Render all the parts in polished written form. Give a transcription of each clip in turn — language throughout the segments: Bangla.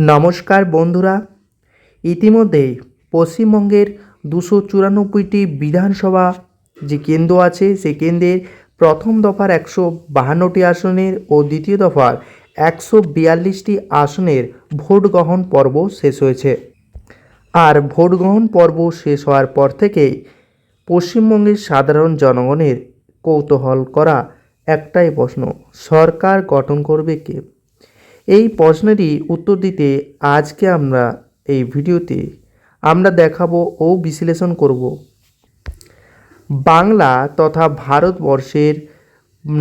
নমস্কার বন্ধুরা, ইতিমধ্যেই পশ্চিমবঙ্গের 294টি বিধানসভা যে কেন্দ্র আছে সেই কেন্দ্রের প্রথম দফার 152টি আসনের ও দ্বিতীয় দফার 142টি আসনের ভোট গ্রহণ পর্ব শেষ হয়েছে। আর ভোট গ্রহণ পর্ব শেষ হওয়ার পর থেকেই পশ্চিমবঙ্গের সাধারণ জনগণের কৌতূহল করা একটাই প্রশ্ন, সরকার গঠন করবে কে? এই প্রশ্নেরই উত্তর দিতে আজকে আমরা এই ভিডিওতে দেখাবো ও বিশ্লেষণ করব বাংলা তথা ভারতবর্ষের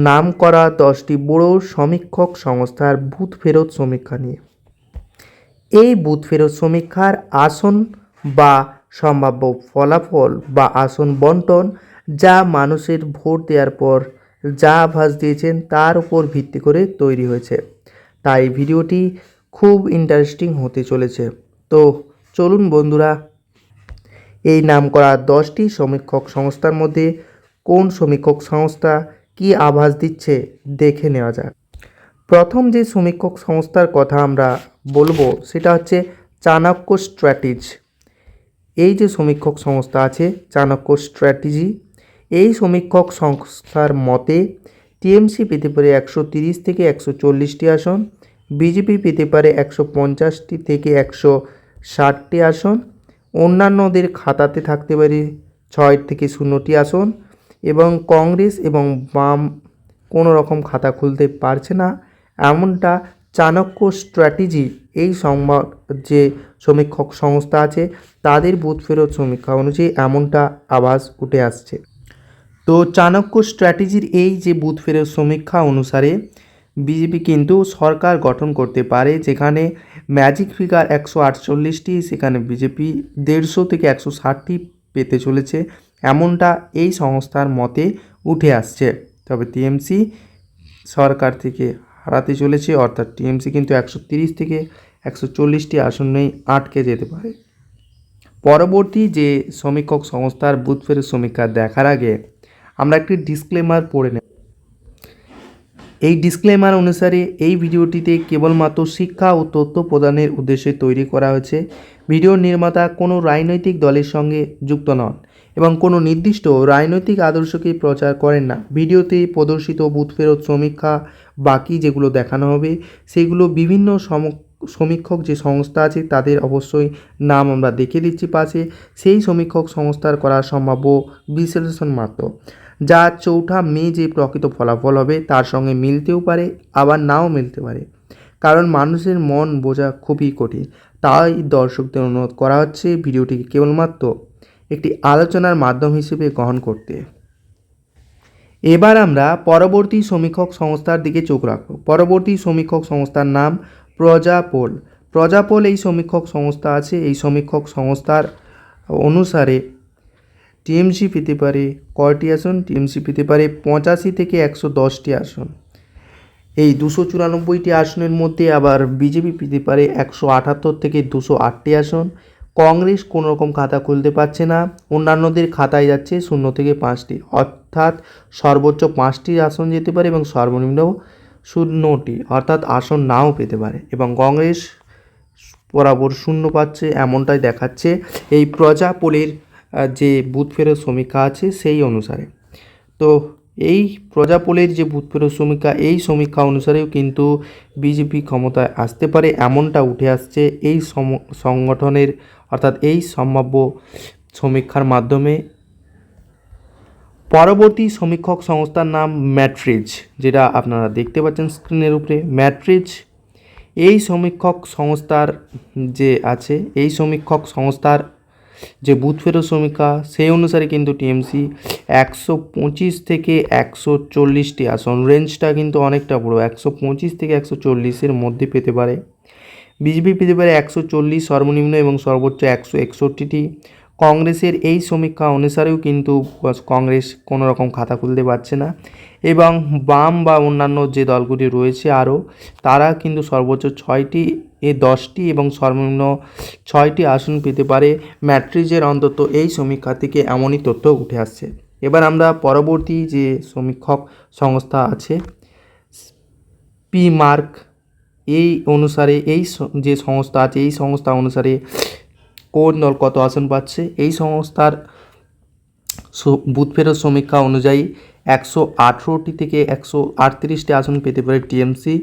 নামকরা 10টি বড় সমীক্ষক সংস্থার বুথ ফেরত সমীক্ষা নিয়ে। এই বুথ ফেরত সমীক্ষার আসন বা সম্ভাব্য ফলাফল বা আসন বন্টন যা মানুষের ভোট দেওয়ার পর যা আভাস দিয়েছেন তার উপর ভিত্তি করে তৈরি হয়েছে। তাই ভিডিওটি খুব ইন্টারেস্টিং হতে চলেছে। তো চলুন বন্ধুরা, এই নামকরা 10টি সমীক্ষক সংস্থার মধ্যে কোন সমীক্ষক সংস্থা কি আভাস দিচ্ছে দেখে নেওয়া যাক। প্রথম যে সমীক্ষক সংস্থার কথা আমরা বলবো সেটা হচ্ছে চাণক্য স্ট্র্যাটেজি। এই যে সমীক্ষক সংস্থা আছে চাণক্য স্ট্র্যাটেজি, এই সমীক্ষক সংস্থার মতে টিএমসি পেতে পারে 130 থেকে 140টি আসন, বিজেপি পেতে পারে 150টি থেকে 160টি আসন, অন্যান্যদের খাতাতে থাকতে পারে 6 থেকে 0টি আসন এবং কংগ্রেস এবং বাম কোনো রকম খাতা খুলতে পারছে না, এমনটা চাণক্য স্ট্র্যাটেজি এই সংবাদ যে সমীক্ষক সংস্থা আছে তাদের বুথ ফেরত সমীক্ষা অনুযায়ী এমনটা আভাস উঠে আসছে। তো চাণক্য স্ট্র্যাটেজির এই যে বুথ ফেরত সমীক্ষা অনুসারে বিজেপি কিন্তু সরকার গঠন করতে পারে, যেখানে ম্যাজিক ফিগার 148টি, সেখানে বিজেপি 150 থেকে 160টি পেতে চলেছে, এমনটা এই সংস্থার মতে উঠে আসছে। তবে টিএমসি সরকার থেকে হারাতে চলেছে, অর্থাৎ টিএমসি কিন্তু 130 থেকে 140টি আসনেই আটকে যেতে পারে। পরবর্তী যে সমীক্ষক সংস্থার বুথ ফেরত সমীক্ষা দেখার আগে আমরা একটি ডিসক্লেমার পড়ে নেব। এই ডিসক্লেমার অনুসারে এই ভিডিওটিতে কেবলমাত্র শিক্ষা ও তথ্য প্রদানের উদ্দেশ্যে তৈরি করা হয়েছে। ভিডিওর নির্মাতা কোনো রাজনৈতিক দলের সঙ্গে যুক্ত নন এবং কোনো নির্দিষ্ট রাজনৈতিক আদর্শকে প্রচার করেন না। ভিডিওতে প্রদর্শিত বুথ ফেরত সমীক্ষা বাকি যেগুলো দেখানো হবে সেগুলো বিভিন্ন সমীক্ষক যে সংস্থা আছে তাদের অবশ্যই নাম আমরা দেখে দিচ্ছি পাশে, সেই সমীক্ষক সংস্থার করা সম্ভাব্য বিশ্লেষণ মাত্র, যা 4 মে যে প্রকৃত ফলাফল হবে তার সঙ্গে মিলতেও পারে আবার নাও মিলতে পারে, কারণ মানুষের মন বোঝা খুবই কঠিন। তাই দর্শকদের অনুরোধ করা হচ্ছে ভিডিওটিকে কেবলমাত্র একটি আলোচনার মাধ্যম হিসেবে গ্রহণ করতে। এবার আমরা পরবর্তী সমীক্ষক সংস্থার দিকে চোখ রাখব। পরবর্তী সমীক্ষক সংস্থার নাম প্রজাপোল। প্রজাপোল এই সমীক্ষক সংস্থা আছে। এই সমীক্ষক সংস্থার অনুসারে টিএমসি পেতে পারে কয়টি আসন? টিএমসি পেতে পারে 85 থেকে 110টি আসন। এই 294টি আসনের মধ্যে আবার বিজেপি পেতে পারে 178 থেকে 208টি আসন। কংগ্রেস কোনো রকম খাতা খুলতে পারছে না, অন্যান্যদের খাতায় যাচ্ছে 0 থেকে 5টি, অর্থাৎ সর্বোচ্চ 5টি আসন যেতে পারে এবং সর্বনিম্ন 0টি, অর্থাৎ আসন নাও পেতে পারে, এবং কংগ্রেস বরাবর 0 পাচ্ছে এমনটাই দেখাচ্ছে এই প্রজাপোলের যে বুথ ফেরত সমীক্ষা আছে সেই অনুসারে। তো এই প্রজাপোলের যে বুথ ফেরত সমীক্ষা, এই সমীক্ষা অনুসারেও কিন্তু বিজেপি ক্ষমতায় আসতে পারে এমনটা উঠে আসছে এই সংগঠনের, অর্থাৎ এই সম্ভাব্য সমীক্ষার মাধ্যমে। পরবর্তী সমীক্ষক সংস্থার নাম ম্যাট্রিজ, যেটা আপনারা দেখতে পাচ্ছেন স্ক্রিনের উপরে, ম্যাট্রিজ। এই সমীক্ষক সংস্থার যে আছে, এই সমীক্ষক সংস্থার যে বুথ ফেরত সমীক্ষা সেই অনুসারে কিন্তু টিএমসি 125 থেকে 140টি আসন, রেঞ্জটা কিন্তু অনেকটা বড়ো, 125 থেকে 140-এর মধ্যে পেতে পারে। বিজেপি পেতে পারে 140 সর্বনিম্ন এবং সর্বোচ্চ 161টি। কংগ্রেসের এই সমীক্ষা অনুসারেও কিন্তু কংগ্রেস কোনো রকম খাতা খুলতে পারছে না, এবং বাম বা অন্যান্য যে দলগুলি রয়েছে আরও, তারা কিন্তু সর্বোচ্চ 6টি 10টি এবং সর্বনিম্ন 6টি আসন পেতে পারে। ম্যাট্রিজের অন্তত এই সমীক্ষা থেকে এমনই তথ্য উঠে আসছে। এবার আমরা পরবর্তী যে সমীক্ষক সংস্থা আছে পি মার্ক, এই অনুসারে যে সংস্থা আছে এই সংস্থা অনুসারে কোন দল কত আসন পাচ্ছে, এই সংস্থার বুথ ফেরত সমীক্ষা অনুযায়ী 118টি থেকে 138টি আসন পেতে পারে টিএমসি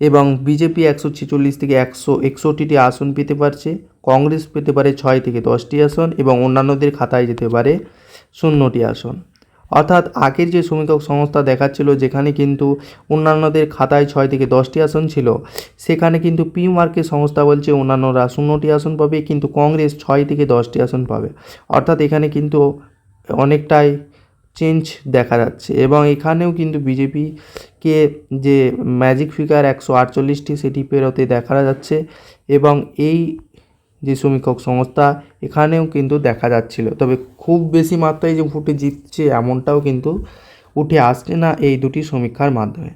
এবং বিজেপি 146 থেকে 161টি আসন পেতে পারছে, কংগ্রেস পেতে পারে 6 থেকে 10টি আসন এবং অন্যান্যদের খাতায় যেতে পারে 0টি আসন। অর্থাৎ আগের যে সমীক্ষক সংস্থা দেখাচ্ছিল যেখানে কিন্তু অন্যান্যদের খাতায় 6 থেকে 10টি আসন ছিল, সেখানে কিন্তু পি মার্কের সংস্থা বলছে অন্যান্যরা 0টি আসন পাবে, কিন্তু কংগ্রেস 6 থেকে 10টি আসন পাবে। অর্থাৎ এখানে কিন্তু অনেকটাই চেঞ্জ দেখা যাচ্ছে এবং এখানেও কিন্তু বিজেপিকে যে ম্যাজিক ফিগার 148টি সেটি পেরোতে দেখা যাচ্ছে এবং এই যে সমীক্ষক সংস্থা এখানেও কিন্তু দেখা যাচ্ছিল, তবে খুব বেশি মাত্রায় যে ভোটে জিতছে এমনটাও কিন্তু উঠে আসছে না এই দুটি সমীক্ষার মাধ্যমে।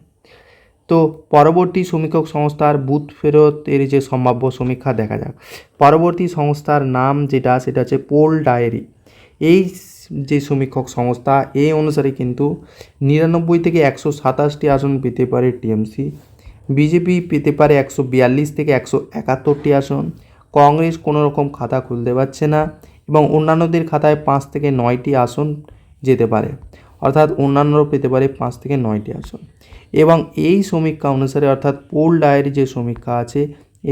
তো পরবর্তী সমীক্ষক সংস্থার বুথ ফেরতের যে সম্ভাব্য সমীক্ষা দেখা যাক। পরবর্তী সংস্থার নাম সেটা হচ্ছে পোল ডায়েরি। এই যে সমীক্ষক সংস্থা এই অনুসারে কিন্তু 99 থেকে 127টি আসন পেতে পারে টিএমসি, বিজেপি পেতে পারে 142 থেকে 171টি আসন, কংগ্রেস কোনো রকম খাতা খুলতে পারছে না এবং অন্যান্যদের খাতায় 5 থেকে 9টি আসন যেতে পারে, অর্থাৎ অন্যান্যরাও পেতে পারে 5 থেকে 9টি আসন। এবং এই সমীক্ষা অনুসারে অর্থাৎ পোল ডায়েরি যে সমীক্ষা আছে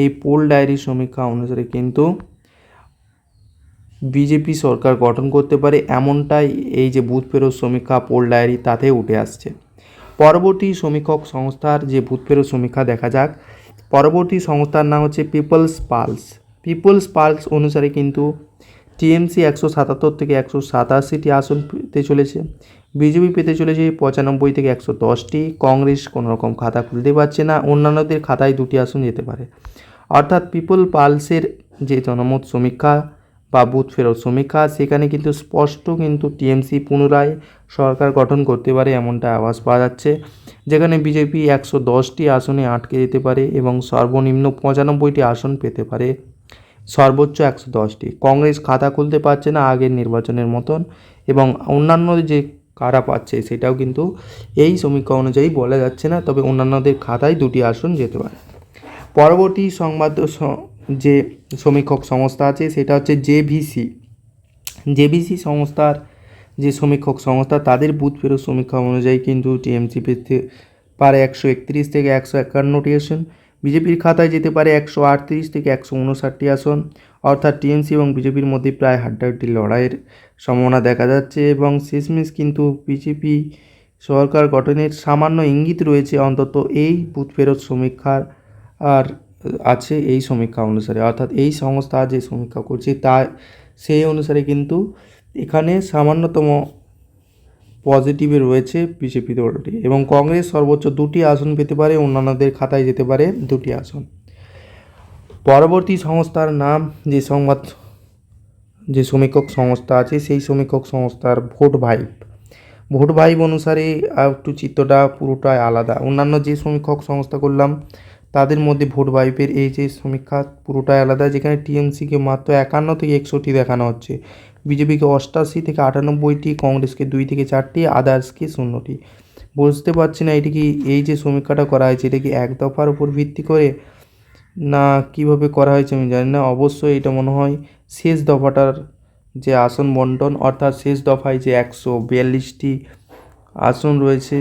এই পোল ডায়েরি সমীক্ষা অনুসারে কিন্তু বিজেপি সরকার গঠন করতে পারে এমনটাই এই যে বুথ ফেরত সমীক্ষা পোল ডায়েরি তাতে উঠে আসছে। পরবর্তী সমীক্ষক সংস্থার যে বুথ ফেরত সমীক্ষা দেখা যাক। পরবর্তী সংস্থার নাম হচ্ছে পিপলস পালস। পিপলস পালস অনুসারে কিন্তু টিএমসি 177 থেকে 187টি আসন পেতে চলেছে, বিজেপি পেতে চলেছে 95 থেকে 110টি, কংগ্রেস কোনো রকম খাতা খুলতে পারছে না, অন্যান্যদের খাতায় 2টি আসন যেতে পারে। অর্থাৎ পিপল পালসের যে জনমত সমীক্ষা বা বুথ ফেরত সমীক্ষা সেখানে কিন্তু স্পষ্ট কিন্তু টিএমসি পুনরায় সরকার গঠন করতে পারে এমনটা আভাস পাওয়া যাচ্ছে, যেখানে বিজেপি 110টি আসনে আটকে যেতে পারে এবং সর্বনিম্ন 95টি আসন পেতে পারে, সর্বোচ্চ 110টি। কংগ্রেস খাতা খুলতে পারছে না আগের নির্বাচনের মতন এবং অন্যান্য যে কারা পাচ্ছে সেটাও কিন্তু এই সমীক্ষা অনুযায়ী বলা যাচ্ছে না, তবে অন্যান্যদের খাতায় 2টি আসন যেতে পারে। পরবর্তী যে সমীক্ষক সংস্থা আছে সেটা হচ্ছে জেভিসি সংস্থার যে সমীক্ষক সংস্থা তাদের বুথ ফেরত সমীক্ষা অনুযায়ী কিন্তু টিএমসি পেতে পারে 131 থেকে 151টি আসন, বিজেপির খাতায় যেতে পারে 138 থেকে 159টি আসন। অর্থাৎ টিএমসি এবং বিজেপির মধ্যে প্রায় হাড্ডাহাড্ডি লড়াইয়ের সম্ভাবনা দেখা যাচ্ছে এবং শেষমেশ কিন্তু বিজেপি সরকার গঠনের সামান্য ইঙ্গিত রয়েছে অন্তত এই বুথ ফেরত সমীক্ষার আর আছে এই সমীক্ষা অনুসারে। অর্থাৎ এই সংস্থা যে সমীক্ষা করছে তা সেই অনুসারে কিন্তু এখানে সামান্যতম পজিটিভে রয়েছে বিজেপি দলটি এবং কংগ্রেস সর্বোচ্চ 2টি আসন পেতে পারে, অন্যান্যদের খাতায় যেতে পারে 2টি আসন। পরবর্তী সংস্থার নাম যে সমীক্ষক সংস্থা আছে সেই সমীক্ষক সংস্থার ভোট ভাইব অনুসারে একটু চিত্রটা পুরোটাই আলাদা। অন্যান্য যে সমীক্ষক সংস্থা করলাম তাদের মধ্যে ভোট ভাইবের এই যে সমীক্ষা পুরোটাই আলাদা, যেখানে টিএমসিকে মাত্র 51 থেকে 61টি দেখানো হচ্ছে, বিজেপিকে 88 থেকে 98টি, কংগ্রেসকে 2 থেকে 4টি, আদার্সকে 0টি। বুঝতে পারছি না এটি কি এই যে সমীক্ষাটা করা হয়েছে এটা কি এক দফার উপর ভিত্তি করে না কিভাবে করা হয়েছে আমি জানি না। অবশ্যই এটা মনে হয় শেষ দফাটার যে আসন বন্টন, অর্থাৎ শেষ দফায় যে 142টি আসন রয়েছে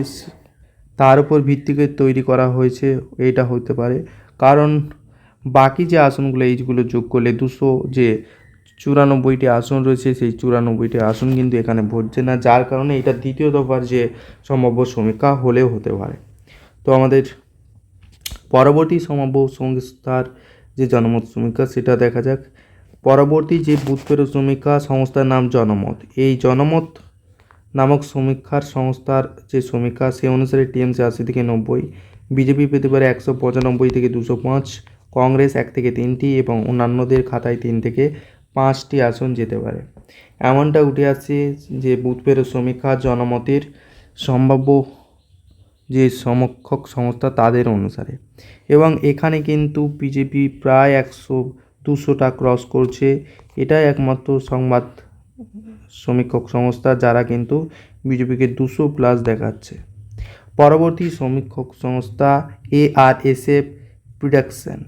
তার উপর ভিত্তি করে তৈরি করা হয়েছে এটা হতে পারে, কারণ বাকি যে আসনগুলো এইগুলো যোগ করলে 294টি আসন রয়েছে সেই 94টি আসন কিন্তু এখানে ভরছে না, যার কারণে এটা দ্বিতীয় দফার যে সম্ভাব্য সমীক্ষা হলেও হতে পারে। তো আমাদের পরবর্তী সম্ভাব্য সংস্থার যে জনমত সমীক্ষা সেটা দেখা যাক। পরবর্তী যে বুথ ফেরত সমীক্ষা সংস্থার নাম জনমত। এই জনমত নামক সমীক্ষার সংস্থার যে সমীক্ষা সে অনুসারে টিএমসি 80 থেকে 90, বিজেপি পেতে পারে 195 থেকে 205, কংগ্রেস 1 থেকে 3টি এবং অন্যান্যদের খাতায় 3 থেকে 5টি আসন যেতে পারে। এমনটা উঠে আসছে যে বুথ ফেরত সমীক্ষা জনমতের সম্ভাব্য যে সমীক্ষক সংস্থা তাদের অনুসারে, এবং এখানে কিন্তু বিজেপি প্রায় 200টা ক্রস করছে। এটাই একমাত্র সমীক্ষক সংস্থা যারা কিন্তু বিজেপিকে 200+ দেখাচ্ছে। পরবর্তী সমীক্ষক সংস্থা ARSF প্রিডিকশন,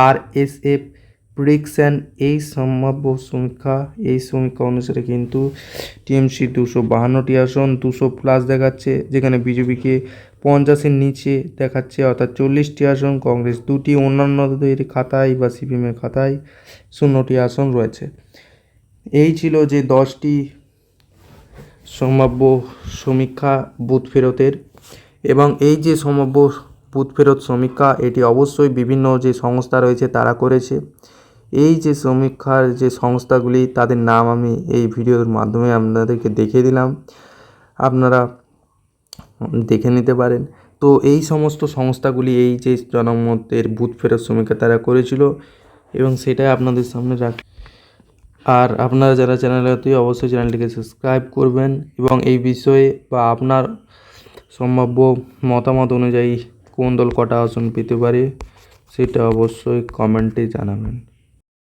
ARSA প্রিডিকশন, এই সম্ভাব্য সমীক্ষা, এই সমীক্ষা অনুসারে কিন্তু টিএমসি 252টি আসন 200+ দেখাচ্ছে, যেখানে বিজেপিকে 50-এর নিচে দেখাচ্ছে অর্থাৎ 40টি আসন, কংগ্রেস 2টি, অন্যান্যদের খাতায় বা সিপিএমের খাতায় 0টি আসন রয়েছে। এই ছিল যে 10টি সম্ভাব্য সমীক্ষা বুথ ফেরতের। এবং এই যে সম্ভাব্য বুথ ফেরত সমীক্ষা, এটি অবশ্যই বিভিন্ন যে সংস্থা রয়েছে তারা করেছে। এই যে সমীক্ষার যে সংস্থাগুলি, তাদের নাম আমি এই ভিডিওর মাধ্যমে আপনাদেরকে দেখিয়ে দিলাম, আপনারা দেখে নিতে পারেন। তো এই সমস্ত সংস্থাগুলি এই যে জনমতের বুথ ফেরত সমীক্ষা তারা করেছিল, এবং সেটাই আপনাদের সামনে আর আপনারা যারা চ্যানেলে অবশ্যই চ্যানেলটিকে সাবস্ক্রাইব করবেন, এবং এই বিষয়ে বা আপনার সম্ভাব্য মতামত অনুযায়ী কোন দল কটা আসন পেতে পারে সেটা অবশ্যই কমেন্টে জানাবেন।